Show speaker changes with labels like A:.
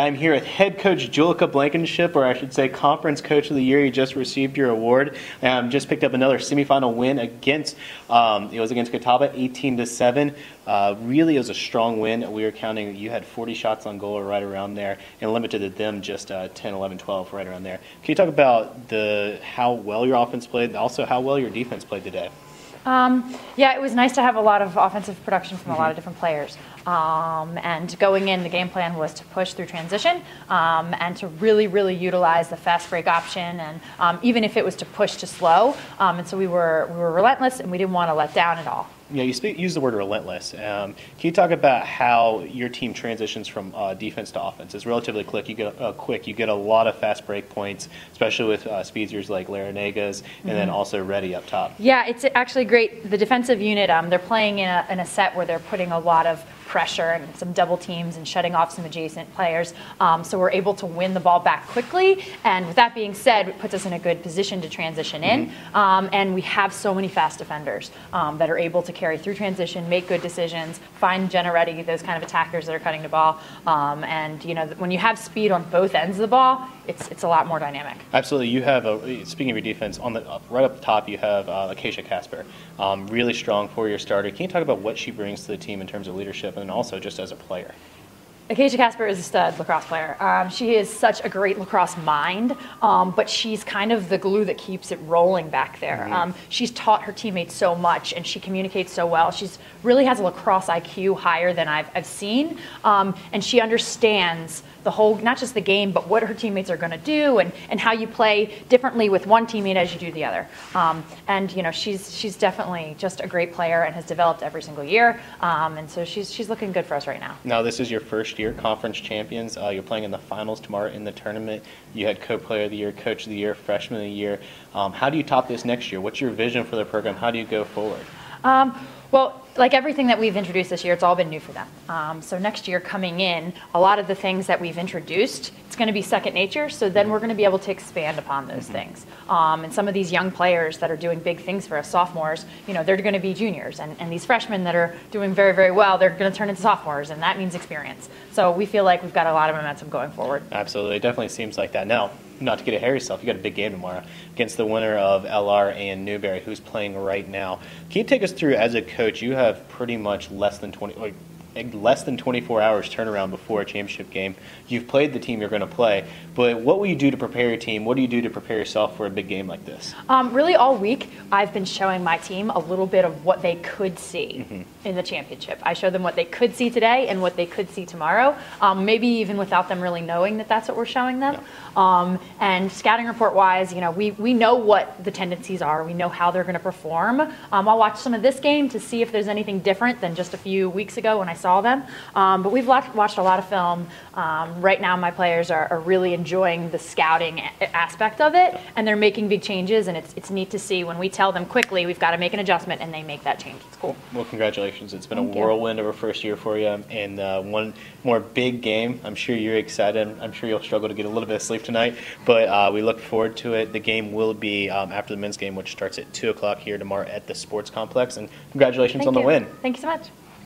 A: I'm here with head coach Julika Blankenship, or I should say Conference Coach of the Year. You just received your award. Just picked up another semifinal win against, it was against Catawba, 18-7. Really, it was a strong win. We were counting, you had 40 shots on goal or right around there, and limited to them just 10, 11, 12, right around there. Can you talk about how well your offense played, and also how well your defense played today?
B: Yeah, it was nice to have a lot of offensive production from a lot of different players. And going in, the game plan was to push through transition and to really utilize the fast break option, and even if it was to push to slow. And so we were relentless, and we didn't want to let down at all.
A: Yeah, use the word relentless. Can you talk about how your team transitions from defense to offense? It's relatively quick. You get a lot of fast break points, especially with speedsters like Larinagas, and then also Reddy up top.
B: Yeah, it's actually great. The defensive unit, they're playing in a set where they're putting a lot of pressure and some double teams and shutting off some adjacent players. So we're able to win the ball back quickly. And with that being said, it puts us in a good position to transition in. And we have so many fast defenders that are able to carry through transition, make good decisions, find Jenna Reddy, those kind of attackers that are cutting the ball. And you know, when you have speed on both ends of the ball, it's a lot more dynamic.
A: Absolutely. You have, speaking of your defense, right up top you have Acacia Casper. Really strong four-year starter. Can you talk about what she brings to the team in terms of leadership and also just as a player?
B: Acacia Casper is a stud lacrosse player. She is such a great lacrosse mind, but she's kind of the glue that keeps it rolling back there. She's taught her teammates so much, and she communicates so well. She's really has a lacrosse IQ higher than I've seen, and she understands the whole, not just the game, but what her teammates are going to do, and how you play differently with one teammate as you do the other. And you know, she's definitely just a great player and has developed every single year. And so she's looking good for us right now.
A: Now, this is your first year conference champions. You're playing in the finals tomorrow in the tournament. You had co-player of the year, coach of the year, freshman of the year. How do you top this next year? What's your vision for the program? How do you go forward?
B: Well, like everything that we've introduced this year, it's all been new for them. So next year coming in, a lot of the things that we've introduced, it's going to be second nature, so then we're going to be able to expand upon those things. And some of these young players that are doing big things for us, sophomores, you know, they're going to be juniors. And these freshmen that are doing very well, they're going to turn into sophomores, and that means experience. So we feel like we've got a lot of momentum going forward.
A: Absolutely. It definitely seems like that. Now, not to get ahead of yourself, you got a big game tomorrow against the winner of LR and Newberry, who's playing right now. Can you take us through, as a coach, you have pretty much less than 24 hours turnaround before a championship game. You've played the team you're going to play, but what will you do to prepare your team? What do you do to prepare yourself for a big game like this?
B: Really all week, I've been showing my team a little bit of what they could see in the championship. I show them what they could see today and what they could see tomorrow, maybe even without them really knowing that that's what we're showing them. And scouting report wise, you know, we know what the tendencies are. We know how they're going to perform. I'll watch some of this game to see if there's anything different than just a few weeks ago when I saw them. But we've watched a lot of film. Right now my players are really enjoying the scouting aspect of it, and they're making big changes, and it's neat to see when we tell them quickly we've got to make an adjustment and they make that change. It's cool.
A: Well, congratulations. It's been a whirlwind of a first year for you, and one more big game. I'm sure you're excited. I'm sure you'll struggle to get a little bit of sleep tonight, but we look forward to it. The game will be after the men's game, which starts at 2 o'clock here tomorrow at the Sports Complex, and congratulations on the win.
B: Thank you so much.